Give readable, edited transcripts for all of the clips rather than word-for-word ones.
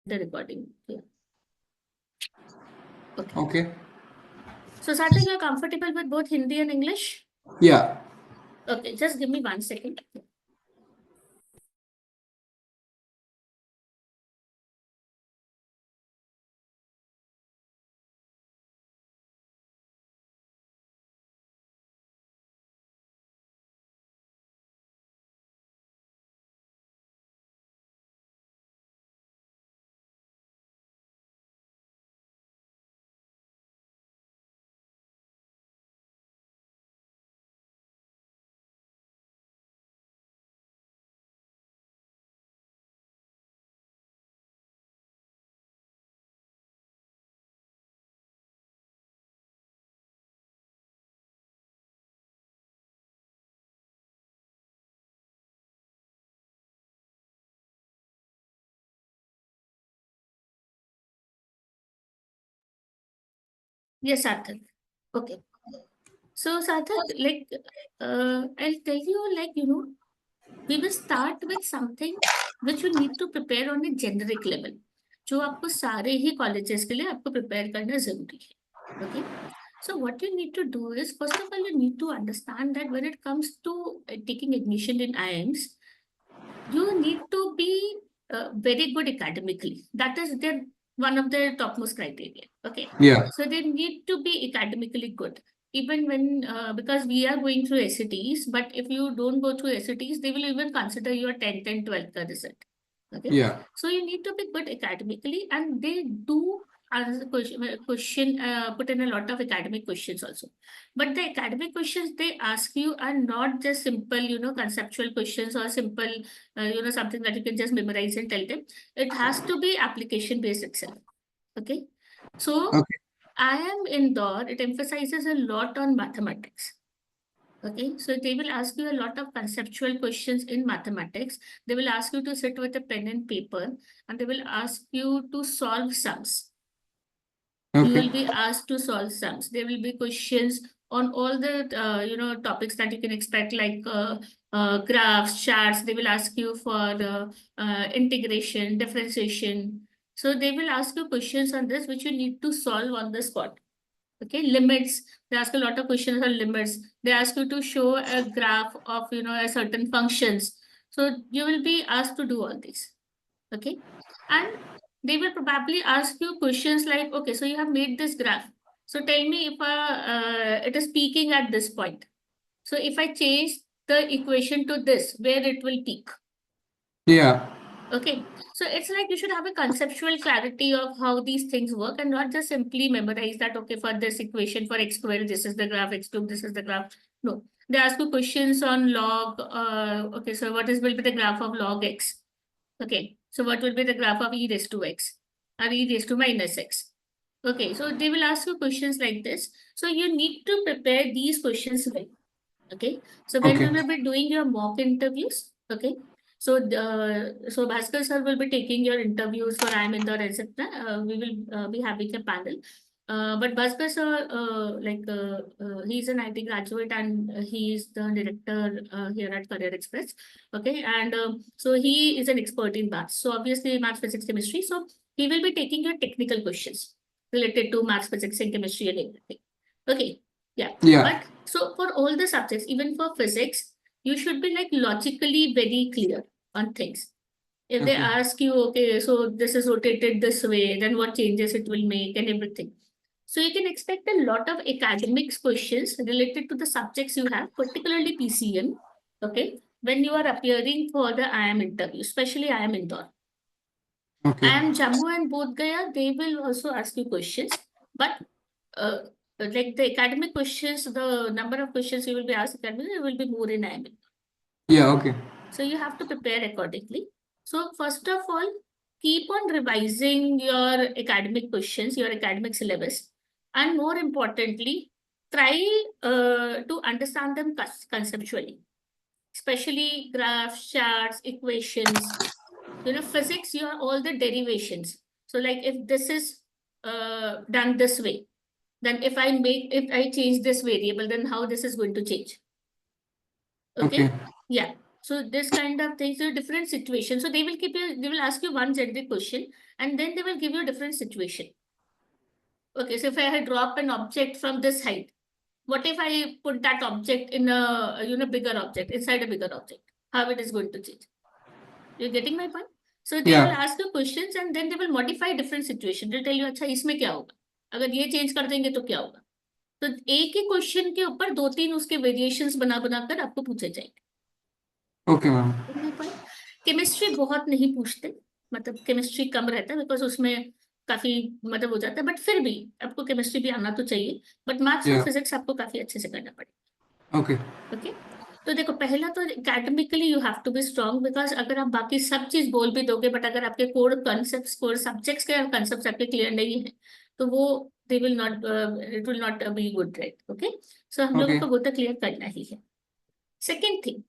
the recording. Yeah. Okay. Okay. So, Sarthak, you're comfortable with both Hindi and English? Yeah. Okay, just give me 1 second. Yes, Sarthak. Okay. So, Sarthak, I'll tell you, we will start with something which you need to prepare on a generic level. जो आपको सारे ही colleges के लिए आपको prepare करना जरूरी है. Okay. So what you need to do is, first of all, you need to understand that when it comes to taking admission in IIMs, you need to be very good academically. That is their one of their topmost criteria. Okay. Yeah. So they need to be academically good. Even when, because we are going through SATs, but if you don't go through SATs, they will even consider your 10th and 12th result. Okay. Yeah. So you need to be good academically, and they do answer put in a lot of academic questions also. But the academic questions they ask you are not just simple, conceptual questions or simple, something that you can just memorize and tell them. It has to be application based itself. Okay. So Okay. I am indoor, it emphasizes a lot on mathematics. Okay, so they will ask you a lot of conceptual questions in mathematics. They will ask you to sit with a pen and paper, and they will ask you to solve sums. You Okay. will be asked to solve sums. There will be questions on all the topics that you can expect, like graphs, charts. They will ask you for integration, differentiation. So they will ask you questions on this which you need to solve on the spot. Okay, limits. They ask a lot of questions on limits. They ask you to show a graph of a certain functions. So you will be asked to do all this. Okay, and they will probably ask you questions like, okay, so you have made this graph. So tell me if it is peaking at this point. So if I change the equation to this, where it will peak. Yeah. Okay, so it's like you should have a conceptual clarity of how these things work and not just simply memorize that, okay, for this equation for x squared, this is the graph, x cube, this is the graph. No, they ask you questions on log. Okay, so what is will be the graph of log x? Okay, so what will be the graph of e raised to x or e raised to minus x? Okay, so they will ask you questions like this. So you need to prepare these questions well. Okay, so when we Okay. will be doing your mock interviews, okay, so Bhaskar sir will be taking your interviews for I am Indore, etc. We will be having a panel. But Bhaskar sir, he's an IT graduate and he is the director here at Career Express. Okay, and so he is an expert in maths. So obviously maths, physics, chemistry. So he will be taking your technical questions related to maths, physics, and chemistry and everything. Okay, yeah. Yeah. But so for all the subjects, even for physics, you should be like logically very clear on things. If they Okay. ask you, okay, so this is rotated this way, then what changes it will make and everything. So you can expect a lot of academics questions related to the subjects you have, particularly PCM, okay, when you are appearing for the IIM interview, especially IIM Indore. Okay. IIM Jammu and Bodh Gaya, they will also ask you questions, but uh, like the academic questions, the number of questions you will be asked academically will be more in IIM. Yeah. Okay. So you have to prepare accordingly. So first of all, keep on revising your academic questions, your academic syllabus, and more importantly, try to understand them conceptually, especially graphs, charts, equations. Physics, you have all the derivations. So like if this is done this way, then if I change this variable, then how this is going to change. Okay. Okay. Yeah. So this kind of things, so different situations. So they will ask you one generic question, and then they will give you a different situation. Okay, so if I had dropped an object from this height, what if I put that object in a bigger object, inside a bigger object? How it is going to change? You're getting my point? So they will Yeah. ask you questions and then they will modify different situation. They'll tell you, अच्छा इसमें क्या होगा? अगर ये change कर देंगे तो क्या होगा? तो एक ही क्वेश्चन के ऊपर दो तीन उसके वेरिएशंस बना बनाकर आपको पूछे जाएंगे. Okay, ma'am. केमिस्ट्री बहुत नहीं पूछते, मतलब केमिस्ट्री कम रहता है बिकॉज उसमें काफी मतलब हो जाता है, बट फिर भी आपको केमिस्ट्री भी आना तो चाहिए, बट मैथ्स और Yeah. फिजिक्स आपको काफी अच्छे से करना पड़ेगा. Okay. ओके. तो देखो, पहला तो academically you have to be strong, because अगर आप बाकी सब चीज बोल भी दोगे बट अगर आपके कोर कॉन्सेप्ट्स, कोर सब्जेक्ट्स के कॉन्सेप्ट्स आपके क्लियर नहीं है तो वो they will not, it will not be good, right? Okay. So हम लोगों Okay. को वो तो क्लियर करना ही है. सेकेंड थिंग,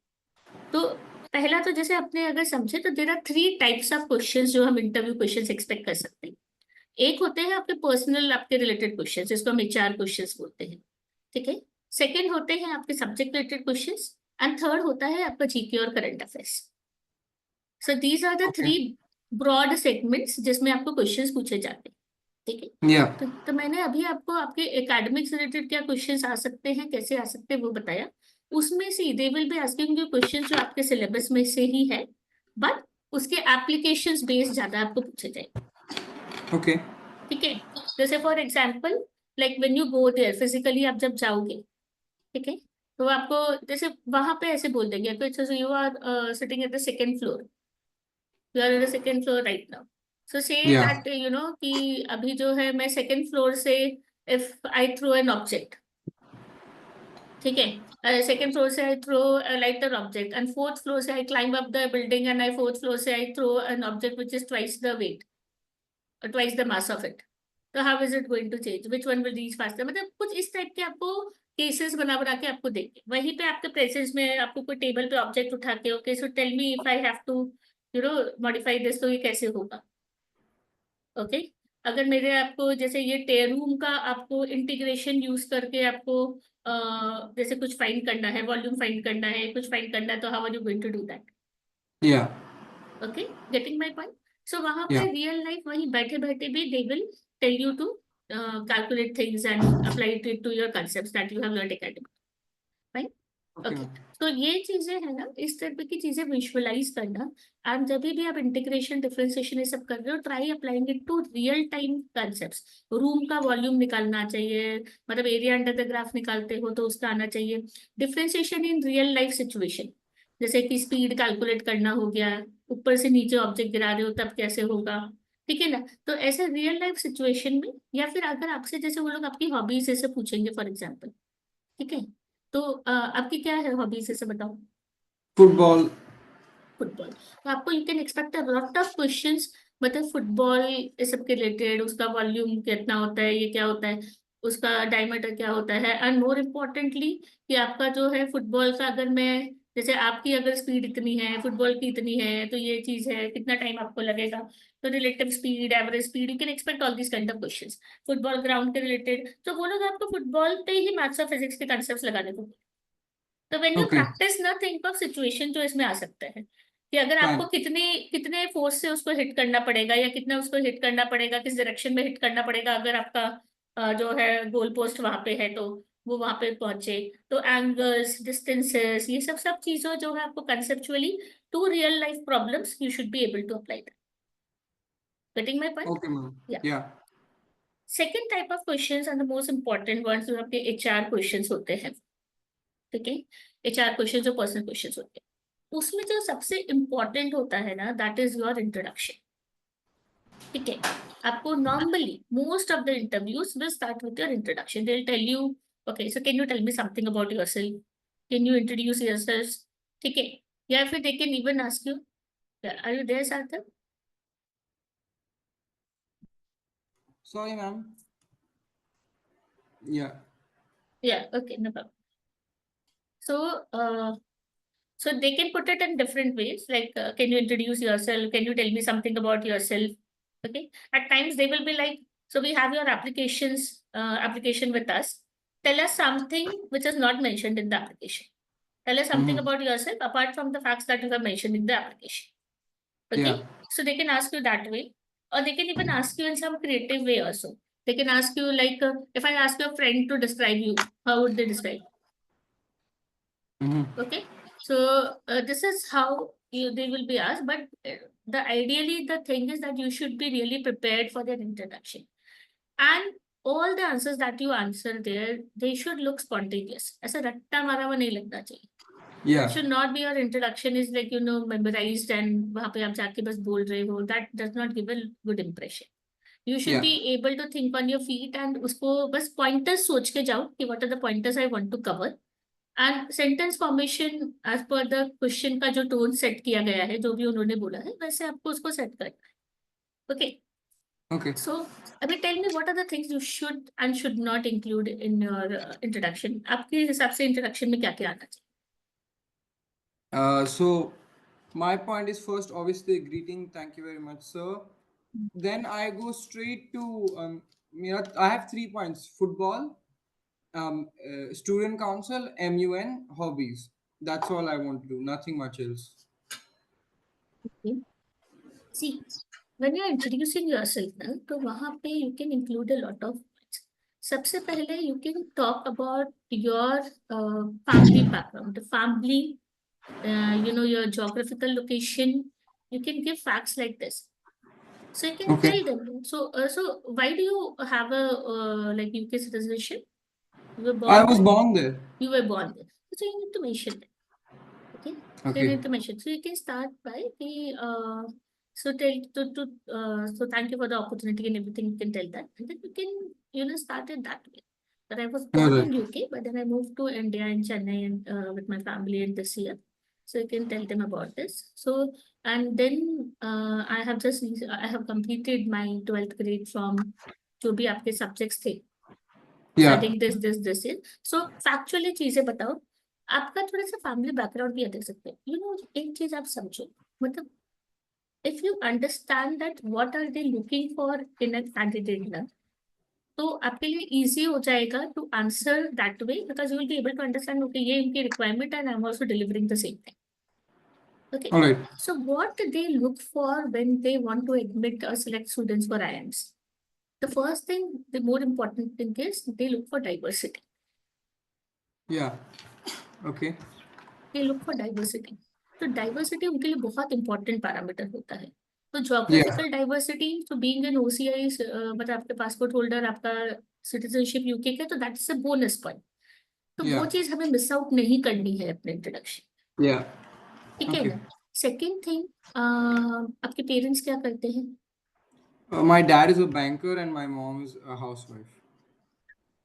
तो पहला तो जैसे आपने अगर समझे तो there are 3 types of questions जो हम इंटरव्यू क्वेश्चंस एक्सपेक्ट कर सकते हैं. एक होते हैं आपके पर्सनल, आपके रिलेटेड क्वेश्चंस, जिसको हम एचआर क्वेश्चंस बोलते हैं. ठीक है. सेकंड होते हैं आपके subject related questions, and third होता है आपका जीके और current affairs. So these are the Okay. 3 broad segments जिसमें आपको क्वेश्चंस पूछे जाते हैं. ठीक है. Yeah. तो मैंने अभी आपको आपके एकेडमिक्स रिलेटेड क्या क्वेश्चंस आ सकते हैं, कैसे आ सकते हैं वो बताया. उसमें से they will be asking you questions जो आपके सिलेबस में से ही है, बट उसके एप्लीकेशंस बेस्ड ज्यादा आपको पूछे जाएंगे. Okay. ठीक है. जैसे for example, like when you go there physically, आप जब जाओगे, ठीक है, तो आपको जैसे वहां पे ऐसे बोल देंगे आपको, अच्छा you are sitting at the second floor, you are at the second floor right now. So say Yeah. That कि अभी जो है मैं सेकंड फ्लोर से, if I throw an object, ठीक है, सेकंड फ्लोर से I throw lighter object, and fourth floor से I climb up the building, and I fourth floor से I throw an object which is twice the weight, twice the mass of it. तो how is it going to change, which one will reach faster? मतलब कुछ इस type के आपको cases बना बना के आपको देंगे. वहीं पे आपके प्रेजेंस में आपको कोई टेबल पे ऑब्जेक्ट उठा के, okay so tell me if I have to modify this, तो ये कैसे होगा? ओके. अगर मेरे आपको जैसे ये टेयर रूम का आपको इंटीग्रेशन यूज करके आपको जैसे कुछ फाइंड करना है, वॉल्यूम फाइंड करना है, कुछ फाइंड करना है, तो how are you going to do that? Yeah. Okay. Getting my point? So वहां पे Yeah. रियल लाइफ वहीं बैठे बैठे भी they will tell you to calculate things and apply it to your concepts that you have learned academic. Fine. Okay, okay. ma'am. तो ये चीजें है ना, इस तरह की चीजें विजुअलाइज करना, एंड जब भी आप इंटीग्रेशन, डिफरेंशिएशन ये सब कर रहे हो, try applying it to real time concepts. Room का वॉल्यूम निकालना चाहिए, मतलब एरिया अंडर द ग्राफ निकालते हो तो उसका आना चाहिए. Differentiation in real life situation, जैसे कि स्पीड कैलकुलेट करना हो गया, ऊपर से नीचे ऑब्जेक्ट गिरा रहे हो तब कैसे होगा. ठीक है ना. तो ऐसे रियल लाइफ सिचुएशन में, या फिर अगर आपसे जैसे वो लोग आपकी हॉबीज जैसे पूछेंगे फॉर एग्जाम्पल, ठीक है, तो आपकी क्या है हॉबीज ऐसे बताओ? Football. फुटबॉल. तो आपको you can expect a lot of questions, मतलब फुटबॉल इस सब के रिलेटेड, उसका वॉल्यूम कितना होता है, ये क्या होता है, उसका डायमीटर क्या होता है, एंड मोर इम्पोर्टेंटली कि आपका जो है फुटबॉल का, अगर मैं जैसे आपकी अगर स्पीड इतनी है, फुटबॉल की इतनी है, तो ये चीज है, कितना टाइम आपको लगेगा. तो relative speed, average speed, you can expect all this kind of questions. Football ground के रिलेटेड, तो वो लोग आपको फुटबॉल पे ही मैथ्स और फिजिक्स के कंसेप्ट लगाने को. तो व्हेन यू Okay. प्रैक्टिस ना, थिंक ऑफ सिचुएशन जो इसमें आ सकता है, कि अगर आपको Fine. कितने कितने फोर्स से उसको हिट करना पड़ेगा, या कितना उसको हिट करना पड़ेगा, किस डायरेक्शन में हिट करना पड़ेगा, अगर आपका जो है गोल पोस्ट वहां पे है तो वो वहां पे पहुंचे. तो एंगल्स, डिस्टेंसेस, ये सब सब चीजों जो है आपको conceptually to real life problems you should be able to apply that. Getting my point? Okay, ma'am. Yeah. Yeah. Second type of questions and the most important ones जो आपके एचआर क्वेश्चंस होते हैं. ठीक है. एचआर क्वेश्चन जो personal questions होते हैं, उसमें जो सबसे इंपॉर्टेंट होता है ना, दैट इज योर इंट्रोडक्शन. ठीक है. आपको normally most of the interviews will start with your introduction. They will tell you, okay so can you tell me something about yourself, can you introduce yourself. ठीक है. या फिर they can even ask you, are you there Sarthak? Sorry, ma'am. Yeah. Yeah. Okay, no problem. So so they can put it in different ways, like, can you introduce yourself? Can you tell me something about yourself? Okay. At times they will be like, so we have your application with us. Tell us something which is not mentioned in the application. Tell us something about yourself apart from the facts that you have mentioned in the application. Okay, Yeah. so they can ask you that way, or they can even ask you in some creative way also. They can ask you like, if I ask your friend to describe you, how would they describe? Okay, so this is how they will be asked. But ideally the thing is that you should be really prepared for their introduction, and all the answers that you answer there, they should look spontaneous. ऐसा रट्टा मारा हुआ नहीं लगना चाहिए. It Yeah. should not be your introduction is like, memorized and वहाँ पे आप जाके बस बोल रहे हो. That does not give a good impression. You should Yeah. be able to think on your feet and उसको बस pointers सोच के जाओ कि what are the pointers I want to cover. And sentence formation as per the question का जो tone set किया गया है, जो भी उन्होंने बोला है, वैसे आपको उसको set करना है. Okay. Okay. So, अभी tell me what are the things you should and should not include in your introduction. आपके हिसाब से introduction में क्या क्या आना चाहिए? So my point is first, obviously, greeting. Thank you very much, sir. Then I go straight to I have 3 points: football, student council, MUN, hobbies. That's all I want to do. Nothing much else. Okay. See, when you're introducing yourself ना, तो वहाँ पे you can include a lot of points. सबसे पहले you can talk about your family background, the family, your geographical location. You can give facts like this. So you can Okay. tell them. So why do you have a like UK citizenship? You were born I was there? born there. You were born there. So you need to mention that. Okay. So you Okay. need to mention. So you can start by the so tell to so thank you for the opportunity and everything. You can tell that, and then you can start it that way. That I was born in Alright. UK, but then I moved to India in Chennai and with my family in this year. So you can tell them about this. So and then I have completed my 12th grade from जो भी आपके subjects थे. Yeah. Studying this is. So factually चीजें बताओ. आपका थोड़ा सा family background भी देख सकते हैं. एक चीज आप समझो, मतलब if you understand that what are they looking for in a candidate ना, तो आपके लिए इजी हो जाएगा to answer that way, because you will be able to understand okay ये इनकी requirement and I am also delivering the same thing. Okay, Alright. so what they look for when they want to admit or select students for IIMs? The first thing, the more important thing is they look for diversity. Yeah. Okay. They look for diversity. तो diversity उनके लिए बहुत important parameter होता है. तो Yeah. Geographical diversity, तो being an OCI, मतलब आपके पासपोर्ट होल्डर, आपका सिटीजनशिप यूके का, तो दैट्स अ बोनस पॉइंट. तो वो Yeah. चीज हमें मिस आउट नहीं करनी है अपने इंट्रोडक्शन. Yeah. ठीक है Okay. ना. सेकेंड थिंग, आपके पेरेंट्स क्या करते हैं? My dad is a banker and my mom is a housewife.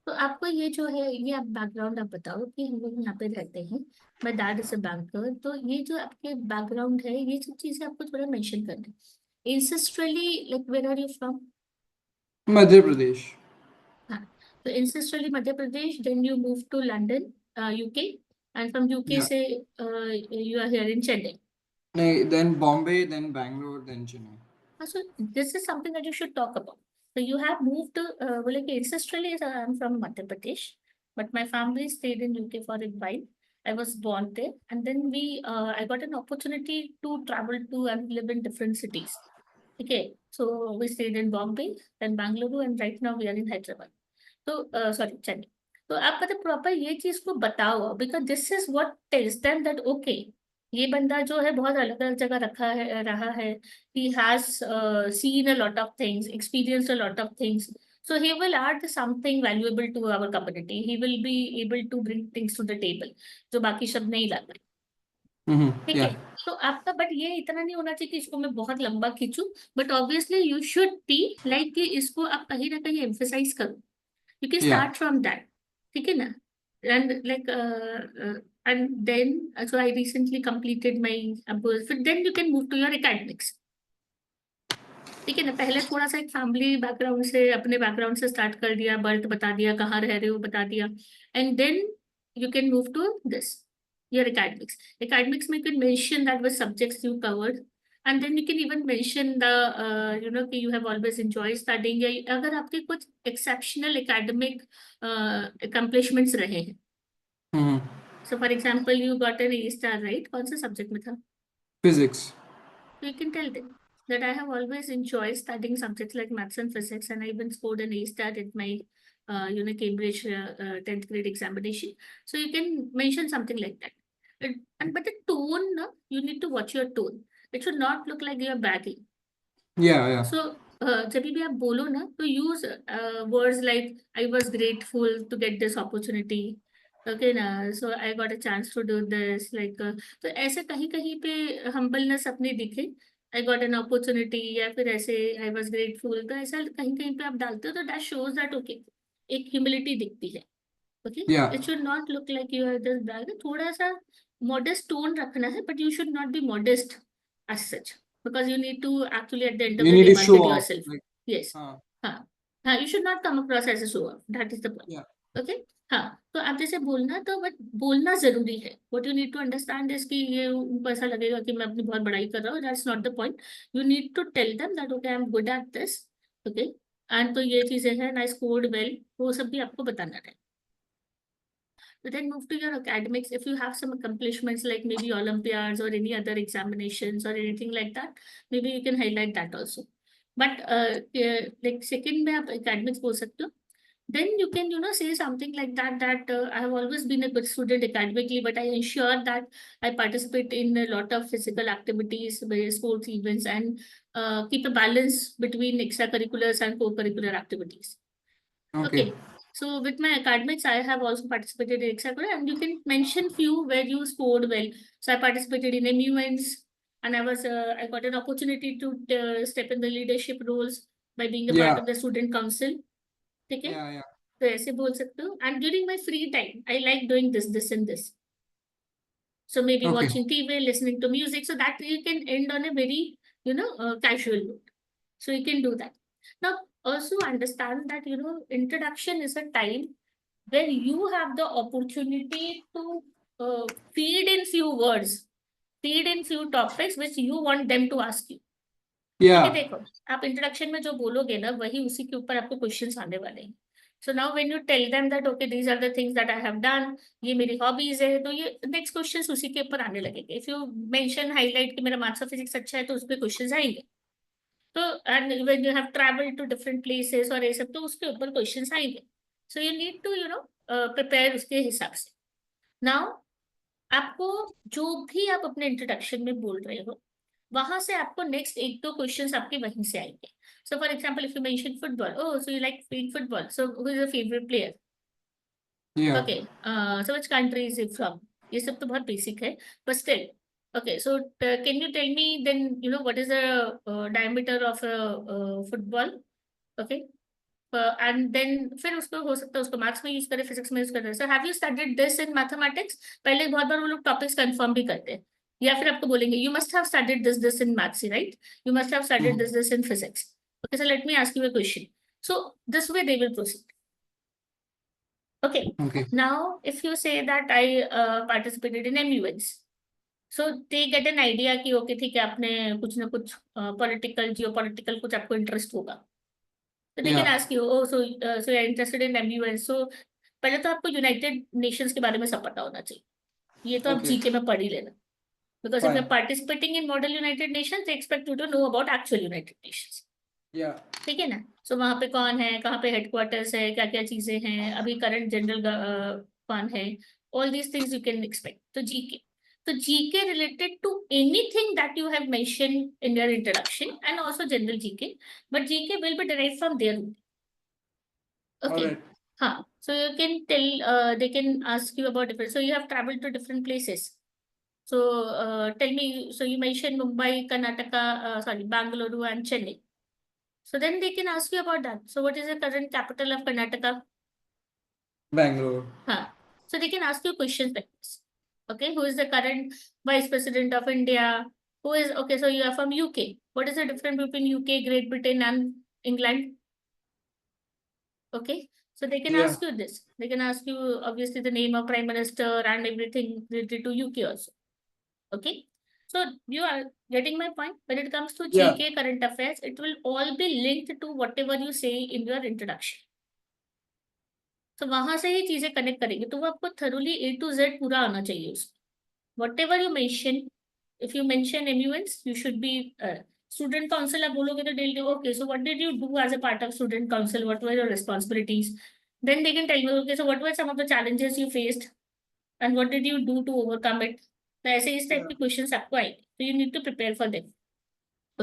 तो आपको ये जो है, ये आप बैकग्राउंड आप बताओ कि हम लोग यहाँ पे रहते हैं, my dad is a banker. तो ये जो आपके बैकग्राउंड है, ये सब चीजें आपको थोड़ा मेंशन करना है. Ancestrally, like where are you from? Madhya Pradesh. हाँ, तो ancestrally Madhya Pradesh, then you move to London, UK, and from UK Yeah. से you are here in Chennai. Then Bombay, then Bangalore, then Chennai. So this is something that you should talk about. So you have moved to, well, like ancestrally, I'm from Madhya Pradesh, but my family stayed in UK for a while. I was born there, and then I got an opportunity to travel to and live in different cities. Okay, so we stayed in Bombay, then Bangalore, and right now we are in Hyderabad. तो sorry चलिए, तो आप मतलब proper ये चीज को बताओ, because this is what tells them that okay, ये बंदा जो है बहुत अलग अलग जगह रहा है. He has seen a lot of things, experienced a lot of things. So he will add something valuable to our community. He will be able to bring things to the table जो बाकी सब नहीं लाते. ठीक है. Yeah. तो आपका but ये इतना नहीं होना चाहिए कि इसको मैं बहुत लंबा खींचूं, but obviously you should be like कि इसको आप कहीं ना कहीं एम्फेसाइज करो. You can Yeah. start from that. ठीक है ना. And like and then so I recently completed my then you can move to your academics. ठीक है ना. पहले थोड़ा सा एक फैमिली बैकग्राउंड से, अपने बैकग्राउंड से स्टार्ट कर दिया, बर्थ बता दिया, कहाँ रह रहे हो बता दिया, and then you can move to this your academics. Academics में you can mention that was subjects you covered, and then you can even mention the कि you have always enjoyed studying, या अगर आपके कुछ exceptional academic accomplishments रहे हैं. So for example, you got an A star, right? कौन सा subject में था? Physics. You can tell them that I have always enjoyed studying subjects like maths and physics, and I even scored an A star at my, Cambridge 10th grade examination. So you can mention something like that. And but the tone, no, you need to watch your tone. It should not look like you are bragging. Yeah. So जब भी आप बोलो ना तो use words like I was grateful to get this opportunity. Okay ना, so I got a chance to do this like. तो ऐसे कहीं कहीं पे हम्बलनेस अपनी दिखे, आई गॉट एन अपॉर्चुनिटी, या फिर ऐसे आई वॉज ग्रेटफुल, तो ऐसा कहीं कहीं पे आप डालते हो तो दैट शोज दैट ओके, एक ह्यूमिलिटी दिखती है. Okay, Yeah. It should not look like you are this bag. थोड़ा सा मॉडेस्ट टोन रखना है, but you should not be modest as such, because you need to actually at the end of You the need day to show market off. yourself. Like, Yes. uh, You should not come across as a show off. That is the point. yeah. Okay. हाँ, तो आप जैसे बोलना, तो but बोलना जरूरी है. What you need to understand is कि ये उनको ऐसा लगेगा कि मैं अपनी बहुत बड़ाई कर रहा हूँ. That's not the point. You need to tell them that okay, I'm good at this. Okay. And तो ये चीजें हैं, I scored well. वो सब भी आपको बताना है. So then move to your academics. If you have some accomplishments like maybe Olympiads or any other examinations or anything like that, maybe you can highlight that also. But like second में आप academics बोल सकते हो. Then you can, say something like that, I have always been a good student academically, but I ensure that I participate in a lot of physical activities, various sports events, and keep a balance between extracurriculars and co-curricular activities. Okay. So with my academics, I have also participated in extracurricular, and you can mention few where you scored well. So I participated in MUNs, and I got an opportunity to step in the leadership roles by being a part of the student council. Okay. Yeah. तो ऐसे बोल सकते हो. And during my free time, I like doing this and this. So maybe Okay. watching TV, listening to music, so that you can end on a very, casual note. So you can do that. Now, also understand that, introduction is a time where you have the opportunity to feed in few words, feed in few topics which you want them to ask you. Yeah. ठीक है, देखो आप introduction में जो बोलोगे ना, वही उसी के ऊपर आपको क्वेश्चंस आने वाले हैं. So now when you tell them that okay these are the things that I have done, ये मेरी हॉबीज है, तो ये नेक्स्ट क्वेश्चंस उसी के ऊपर आने लगेंगे. इफ यू मेंशन हाईलाइट कि मेरा मैथ्स और फिजिक्स अच्छा है, तो उस पर क्वेश्चंस आएंगे. तो and when you have travel to different places और ये सब, तो उसके ऊपर क्वेश्चंस आएंगे. So you need to prepare उसके हिसाब से. नाउ आपको जो भी आप अपने इंट्रोडक्शन में बोल रहे हो, वहां से आपको नेक्स्ट एक दो क्वेश्चंस आपके वहीं से आएंगे. So for example if you mention football, oh so you like playing football, so who is your favourite player? Yeah. Okay, so which country is it from? ये सब तो बहुत बेसिक है, but still okay. So can you tell me then what is the diameter of football? Okay. And then फिर उसको हो सकता है उसको मैथ्स में यूज करें, फिजिक्स में यूज करें. So have you studied this in mathematics? पहले बहुत बार वो लोग टॉपिक्स कंफर्म भी करते हैं, या फिर आपको बोलेंगे you must have studied this in maths, right? You must have studied this in physics. Okay, so let me ask you a question. So this way they will proceed. Okay. Now if you say that I participated in MUNs, so they get an idea कि okay ठीक है, आपने कुछ ना कुछ political geopolitical कुछ आपको interest होगा. तो they can ask you, oh so so you are interested in MUN. So पहले तो आपको यूनाइटेड नेशंस के बारे में सब पता होना चाहिए. ये तो आप जीके में पढ़ ही लेना, because if you are participating in Model United Nations, they expect you to know about actual United Nations. ठीक है ना? सो वहां पे कौन है, कहाँ पे हेडक्वार्टर्स है, क्या क्या चीजें हैं, अभी करंट जनरल कौन है, all these things you can expect. तो जीके, तो GK related to anything that you have mentioned in your introduction, and also general GK, but GK will be derived from there. Okay. Alright. Huh. So you can tell, they can ask you about different. So you have traveled to different places. So tell me, so you mentioned Mumbai, Karnataka, Bangalore and Chennai. So then they can ask you about that. So what is the current capital of Karnataka? Bangalore. Huh. So they can ask you questions like this. Okay, who is the current Vice President of India? Who is, okay, so you are from UK. What is the difference between UK, Great Britain and England? Okay, so they can ask you this. They can ask you obviously the name of Prime Minister and everything related to UK also. Okay, so you are getting my point. When it comes to GK current affairs, it will all be linked to whatever you say in your introduction. तो वहां से ही चीजें connect करेंगे, तो वो आपको thoroughly A to Z पूरा आना चाहिए उसमें। Whatever you mention, if you mention MUNs you should be student council. आप बोलोगे तो daily okay so what did you do as a part of student council, what were your responsibilities, then they can tell you okay so what were some of the challenges you faced and what did you do to overcome it. तो ऐसे इस type Yeah. के questions आपको आएंगे, तो you need to prepare for them.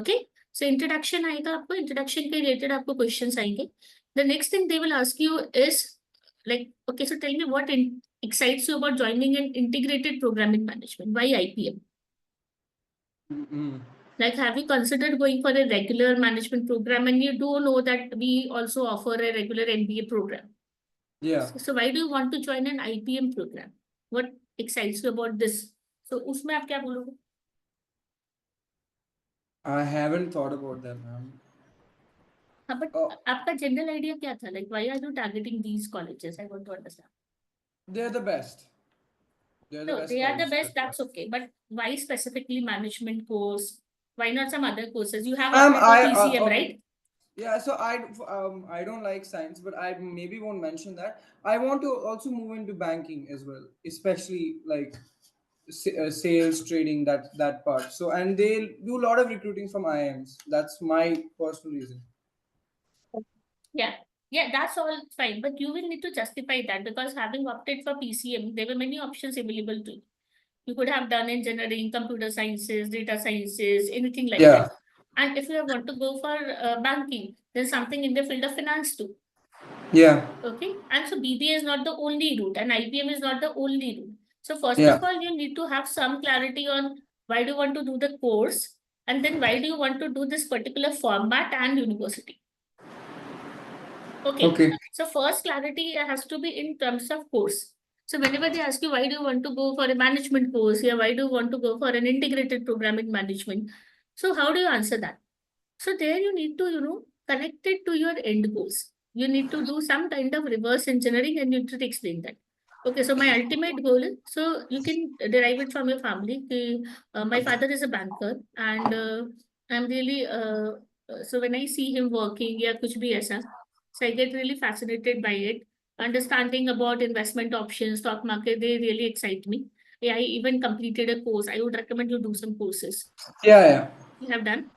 Okay, so introduction आएगा आपको, introduction के रिलेटेड आपको क्वेश्चंस आएंगे। The next thing they will ask you is like, okay, so tell me what excites you about joining an integrated programming management? Why IPM? Mm-mm. Like, have you considered going for a regular management program? And you do know that we also offer a regular MBA program. Yeah. So why do you want to join an IPM program? What excites you about this? So उसमें आप क्या बोलोगे? I haven't thought about that, ma'am. हाँ, but Oh, आपका general idea क्या था? Like, why are you targeting these colleges? I want to understand. they're the best. They're the No, best they are the colleges. best, That's why. that's okay. But why specifically management course? Why not some other courses? You have Ma'am, opted for I PCM, okay. right? Yeah, so I don't like science, but I maybe won't mention that. I want to also move into banking as well, especially like sales, trading, that part. So and they do a lot of recruiting from IIMs. That's my personal reason. Yeah. Yeah, that's all fine. But you will need to justify that because having opted for PCM, there were many options available to you. You could have done engineering, computer sciences, data sciences, anything like Yeah, that. And if you want to go for banking, there's something in the field of finance too. yeah, Okay. And so BBA is not the only route, and IPM is not the only route. So, first of yeah. all, you need to have some clarity on why do you want to do the course, and then why do you want to do this particular format and university. Okay. Okay. So, first clarity has to be in terms of course. So, whenever they ask you why do you want to go for a management course, yeah, why do you want to go for an integrated programming management? So, how do you answer that? So there you need to, connect it to your end goals. You need to do some kind of reverse engineering and you need to explain that. Okay, so my ultimate goal is, so you can derive it from your family. My father is a banker and I'm really, so when I see him working, yeah, kuch bhi aisa, so I get really fascinated by it. Understanding about investment options, stock market, they really excite me. Yeah, I even completed a course. I would recommend you do some courses. Yeah, yeah. You have done?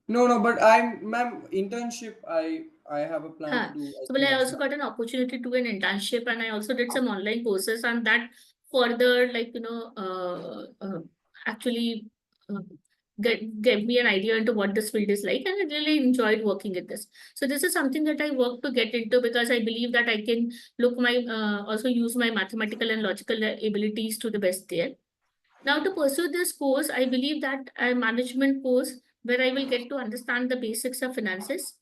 No, no, but ma'am, internship. I have a plan to Huh. do. I So, well, think I next also month. got an opportunity to do an internship, and I also did some online courses, and that further, like, actually uh, gave me an idea into what this field is like, and I really enjoyed working at this. So, this is something that I work to get into because I believe that I can also use my mathematical and logical abilities to the best there. Now, to pursue this course, I believe that a management course where I will get to understand the basics of finances,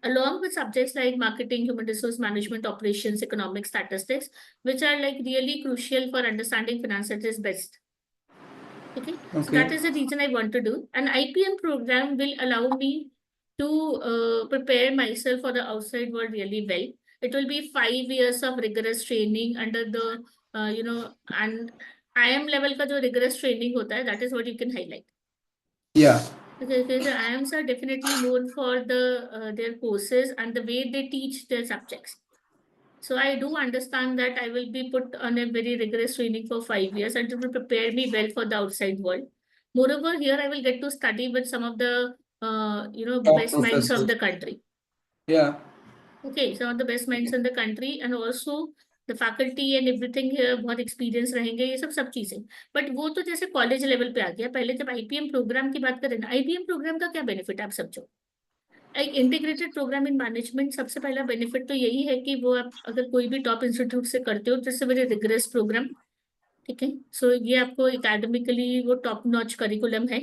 along with subjects like marketing, human resource management, operations, economic statistics, which are like really crucial for understanding finances best. Okay, so that Okay. is the reason I want to do. An IPM program will allow me to prepare myself for the outside world really well. It will be 5 years of rigorous training under the, and IM level ka jo rigorous training hota hai, that is what you can highlight. Yeah. Okay, the IMs are definitely known for their courses and the way they teach their subjects. So I do understand that I will be put on a very rigorous training for 5 years and it will prepare me well for the outside world. Moreover, here I will get to study with some of the Top best minds of professors. the country. Yeah. Okay, some of the best minds in the country and also the faculty and everything here बहुत experience रहेंगे ये सब चीजें. But वो तो जैसे college level पे आ गया. पहले जब IPM प्रोग्राम की बात करें ना, IPM प्रोग्राम का क्या बेनिफिट है आप समझो. एक इंटीग्रेटेड प्रोग्राम इन मैनेजमेंट सबसे पहला बेनिफिट तो यही है कि वो आप अगर कोई भी टॉप इंस्टीट्यूट से करते हो जैसे वेरी रिगरस प्रोग्राम. ठीक है, सो ये आपको एकेडमिकली वो टॉप नॉच करिकुलम है.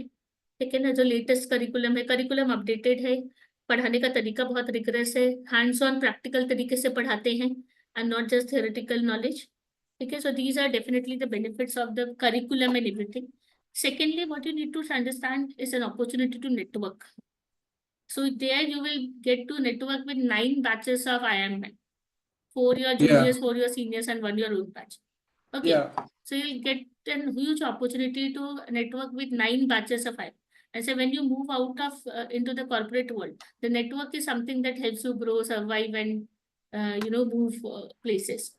ठीक है ना, जो लेटेस्ट करिकुलम है, करिकुलम अपडेटेड है, पढ़ाने का तरीका बहुत रिगरस है, हैंड्स ऑन प्रैक्टिकल तरीके से पढ़ाते हैं and not just theoretical knowledge. ठीक है, so these are definitely the benefits of the curriculum and everything. Secondly, what you need to understand is an opportunity to network. So there you will get to network with 9 batches of IIM, 4 your Yeah. juniors, 4 your seniors, and 1 your own batch. Okay. Yeah. So you'll get a huge opportunity to network with 9 batches of IIM. And so when you move out of into the corporate world, the network is something that helps you grow, survive, and move places.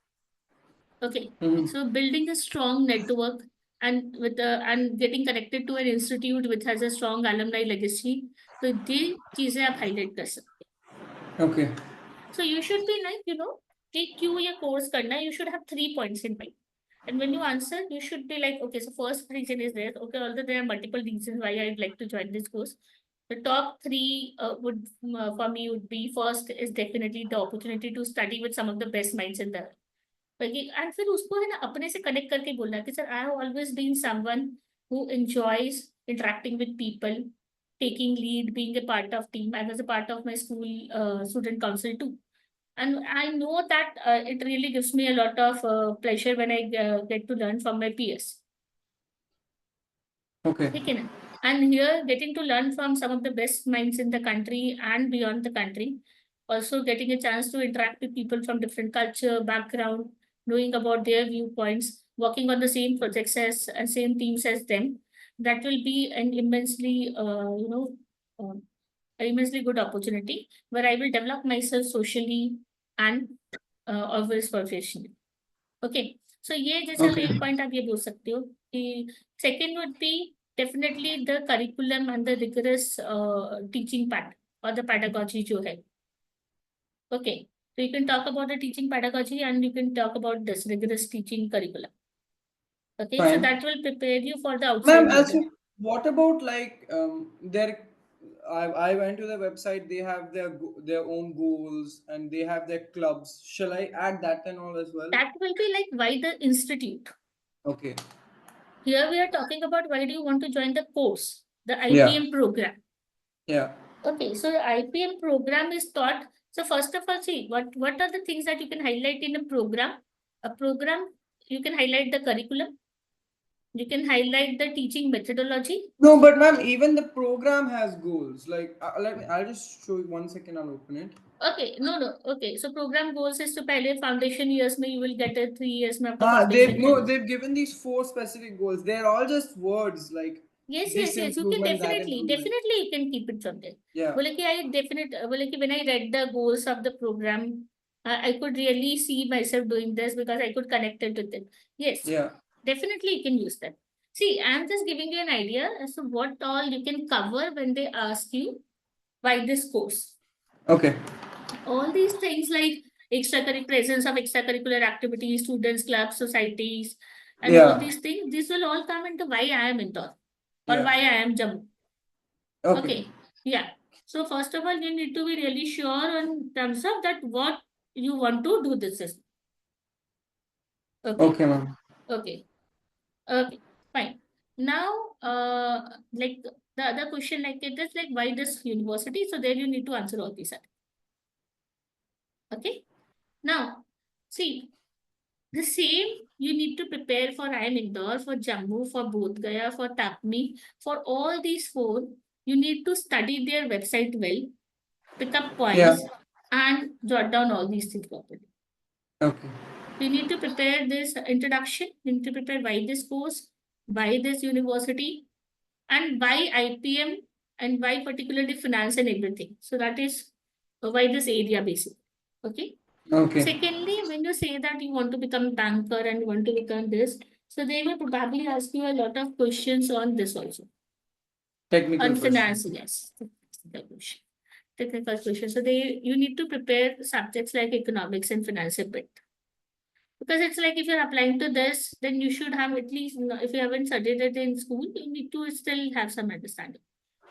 Okay, Mhm. so building a strong network and getting connected to an institute which has a strong alumni legacy. So ये चीजें आप highlight कर सकते Okay. हैं. So you should be like, कि क्यों ये course करना है, you should have 3 points in mind. And when you answer, you should be like, okay, so first reason is there. Okay, although there are multiple reasons why I'd like to join this course. The top three would for me would be first is definitely the opportunity to study with some of the best minds in the and फिर उसको है ना अपने से connect करके बोलना कि sir I have always been someone who enjoys interacting with people taking lead, being a part of team. I was a part of my school student council too. And I know that it really gives me a lot of pleasure when I get to learn from my peers. Okay. ठीक है ना? And here, getting to learn from some of the best minds in the country and beyond the country. Also getting a chance to interact with people from different culture, background, knowing about their viewpoints, working on the same projects as and same teams as them. That will be an immensely good opportunity where I will develop myself socially and always professionally. Okay. So ये जैसे Okay. एक point आप ये बोल सकते हो कि second would be definitely the curriculum and the rigorous teaching pattern और द पेडागॉजी जो है. Okay, so you can talk about the teaching pedagogy and you can talk about this rigorous teaching curriculum. Okay, so Fine. that will prepare you for the Ma'am, outside also, world. what about like their? I went to the website. They have their own goals and they have their clubs. Shall I add that and all as well? That will be like why the institute. Okay. Here we are talking about why do you want to join the course, the Yeah. IPM program. Yeah. Okay, so the IPM program is taught. So first of all, see what are the things that you can highlight in a program? A program, you can highlight the curriculum, you can highlight the teaching methodology. No, but ma'am, even the program has goals. Like, let me. I'll just show you 1 second. I'll open it. Okay, no. Okay, so program goals is to पहले foundation years में you will get a 3 years में आपका They've foundation है. no. They've given these 4 specific goals. They're all just words like Yes, this you can improvement, that improvement. definitely you can keep it from there. Yeah. बोले कि बोले कि when I read the goals of the program, I could really see myself doing this because I could connect it with it. Yes. Yeah. Definitely you can use that. See, I'm just giving you an idea as to what all you can cover when they ask you why this course. Okay. All these things like presence of extracurricular activities, students, clubs, societies, and all these things, this will all come into why I am Indore or Yeah. why I am Jammu. Okay. Okay. Yeah. So first of all, you need to be really sure in terms of that what you want to do this is. Okay. Okay, ma'am. Okay. Okay. Fine. Now, like the other question, like it is like why this university? So there you need to answer all these. Okay. Now, see the same you need to prepare for I am Indore, for Jammu, for Bodh Gaya, for Tapmi, for all these four. You need to study their website well, pick up Yeah. points, and jot down all these things properly. Okay. You need to prepare this introduction, you need to prepare why this course, why this university, and why IPM, and why particularly finance and everything. So that is why this area basically. Okay. Okay. Secondly, when you say that you want to become a banker and you want to become this, so they will probably ask you a lot of questions on this also. Technical On questions. finance, yes. Technical questions. So you need to prepare subjects like economics and finance a bit. Because it's like if you're applying to this, then you should have at least, if you haven't studied it in school, you need to still have some understanding.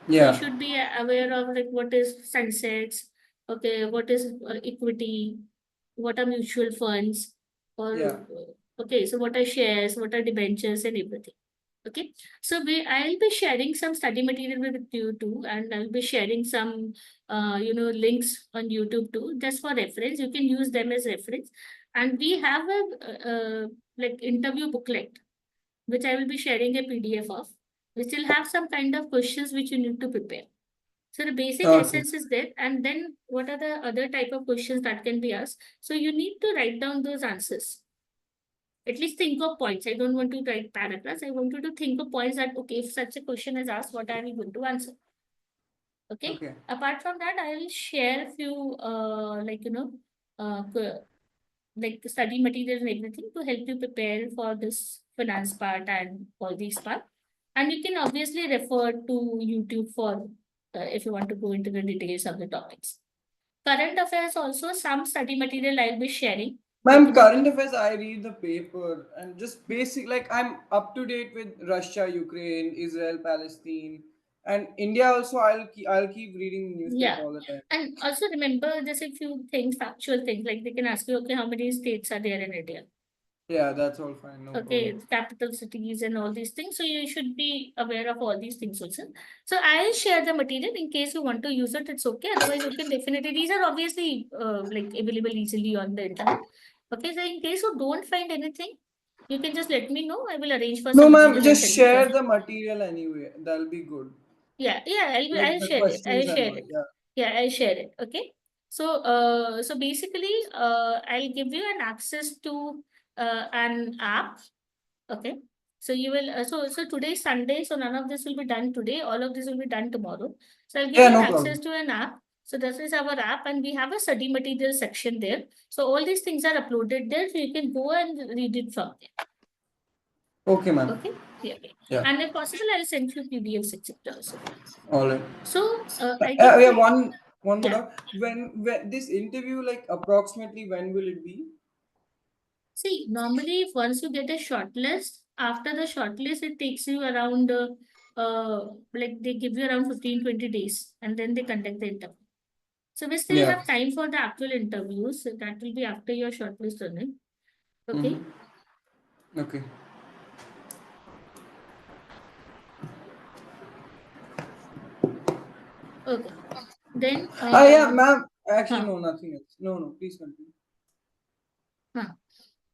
So you Yeah. should be aware of like what is sunsets, okay, what is equity, what are mutual funds, or Yeah. okay, so what are shares, what are debentures, and everything. Okay, so I'll be sharing some study material with you too, and I'll be sharing some links on YouTube too, just for reference. You can use them as reference, and we have a like interview booklet, which I will be sharing a PDF of, which will have some kind of questions which you need to prepare. So the basic Okay. essence is there, and then what are the other type of questions that can be asked? So you need to write down those answers. At least think of points. I don't want to write paragraphs. I want you to think of points that, okay, if such a question is asked, what are we going to answer? Okay. Okay. Apart from that, I will share a few, like study material and everything to help you prepare for this finance part and all these part. And you can obviously refer to YouTube for if you want to go into the details of the topics. Current affairs also some study material I'll be sharing. Ma'am, current affairs, I read the paper and just basic, like I'm up to date with Russia, Ukraine, Israel, Palestine, and India also. I'll keep reading the newspaper Yeah. all the time. And also remember just a few things, factual things, like they can ask you, okay, how many states are there in India? Yeah, that's all fine, no Okay, problem. capital cities and all these things. So you should be aware of all these things also. So I'll share the material in case you want to use it. It's okay. Otherwise, you can definitely. These are obviously like available easily on the internet. Okay, so in case you don't find anything, you can just let me know. I will arrange for No, some ma'am, material and just send it for share you. the material anyway. That'll be good. Yeah, Like I'll the share it. I'll questions and share all. it. Yeah. Yeah, I'll share it. Okay. So so basically, I'll give you an access to an app. Okay. So you will so today is Sunday, so none of this will be done today. All of this will be done tomorrow. So I'll give Yeah, you an no access problem. to an app. So this is our app, and we have a study material section there. So all these things are uploaded there, so you can go and read it from there. Okay, ma'am. Okay. Yeah. Okay. Yeah. And if possible, I'll send you PDFs, etc. Also. All right. So I think Yeah, one more yeah. doubt. When this interview, like approximately when will it be? See, normally, if once you get a shortlist, after the shortlist, it takes you around, like they give you around 15-20 days and then they conduct the interview. So we still Yeah. have time for the actual interviews. So that will be after your shortlist running. Okay. Mm-hmm. Okay. Okay. Then, Yeah, ma'am. Actually, huh, no, nothing else. No, no. Please continue. huh.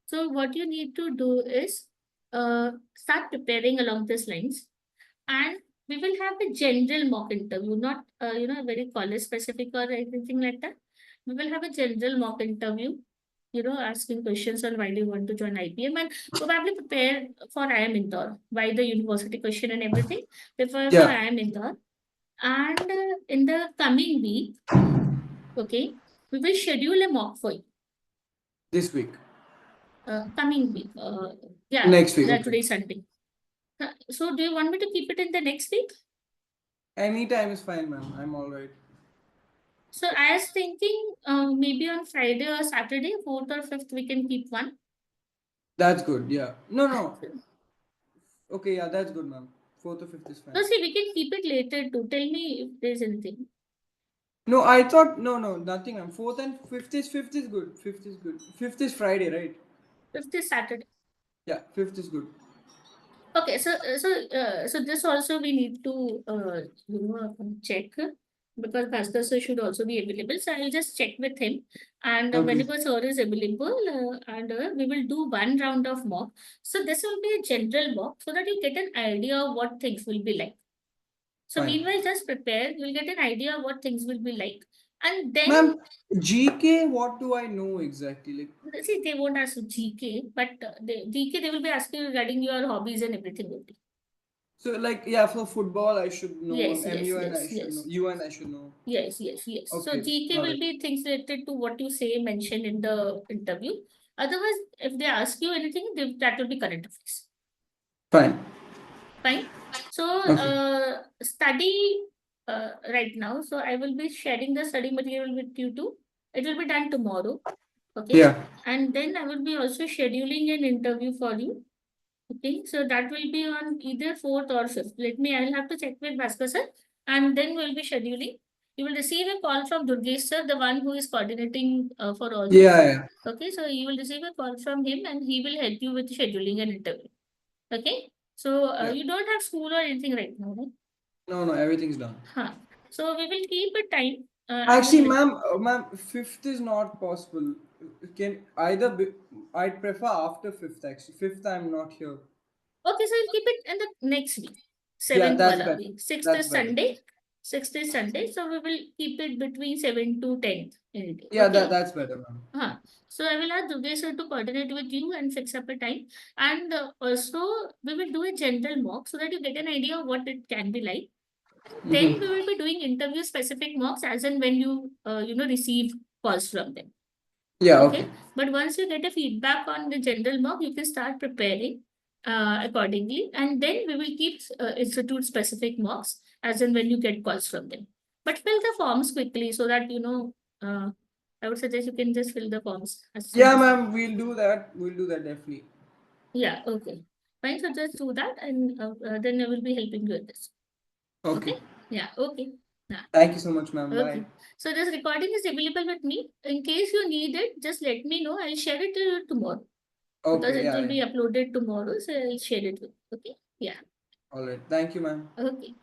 So what you need to do is start preparing along these lines. And we will have a general mock interview, not very college specific or anything like that. We will have a general mock interview, asking questions on why do you want to join IPM and probably prepare for IIM Indore, why the university question and everything. Prepare for Yeah, IIM Indore. And in the coming week, okay, we will schedule a mock for you. this week. Coming week, yeah, Next week. that Okay. today is Sunday. So do you want me to keep it in the next week? Anytime is fine, ma'am. I'm all right. So I was thinking maybe on Friday or Saturday, 4th or 5th, we can keep one. That's good. Yeah. No, no. Okay, yeah, that's good, ma'am. Fourth or fifth is No, fine. see, we can keep it later too. Tell me if there's anything. No, I thought no, nothing, ma'am. Fifth is good. Fifth is good. Fifth is Friday, right? 5th is Saturday. Yeah, fifth is good. Okay, so this also we need to check because Bhaskar sir should also be available. So I'll just check with him, and Okay. whenever sir is available, and we will do one round of mock. So this will be a general mock so that you get an idea of what things will be like. So Fine. meanwhile, just prepare. You'll get an idea of what things will be like, and then Ma'am, GK, what do I know exactly? Like, see they won't ask you GK, but GK they will be asking you regarding your hobbies and everything. Only. so like, yeah, for football, I should know. Yes, yes, MUN, I yes, should know. yes, UN, I should know. yes. So Okay, GK all will right. be things related to what you say mentioned in the interview. Otherwise, if they ask you anything, that will be current affairs. Fine. Fine. So Okay. study right now. So I will be sharing the study material with you too. It will be done tomorrow. Okay. Yeah. And then I will be also scheduling an interview for you. Okay. So that will be on either 4th or 5th. I'll have to check with Bhaskar sir. And then we'll be scheduling. You will receive a call from Durgesh sir, the one who is coordinating for all this. Yeah, yeah. Okay. So you will receive a call from him and he will help you with scheduling an interview. Okay. So Yeah. you don't have school or anything right now, right? No, no, everything's done. Huh. So we will keep a time. I will Actually, let. ma'am, fifth is not possible. Can either be, I'd prefer after fifth. Actually, fifth I'm not here. Okay, so we'll keep it in the next week. Yeah, 7th that's wala better. week. 6th That's is better. Sunday. 6th is Sunday. So we will keep it between 7 to 10th any day. Yeah, Okay. that's better, ma'am. So I will ask Durgesh sir to coordinate with you and fix up a time. And also we will do a general mock so that you get an idea of what it can be like. Then we will be doing interview specific mocks as and when you receive calls from them. Yeah, Okay. okay. But once you get a feedback on the general mock, you can start preparing accordingly. And then we will keep institute specific mocks as in when you get calls from them. But fill the forms quickly so that, I would suggest you can just fill the forms as soon Yeah, as ma'am, possible. we'll do that. We'll do that definitely. Yeah, okay. Fine, so just do that and then I will be helping you with this. Okay. Okay? Yeah, okay. Yeah. Thank you so much, ma'am. Bye. Okay. So this recording is available with me. In case you need it, just let me know. I'll share it to you tomorrow because Okay, it yeah, will yeah. be uploaded tomorrow. So I'll share it with you. Okay. Yeah. All right. Thank you, ma'am. Okay.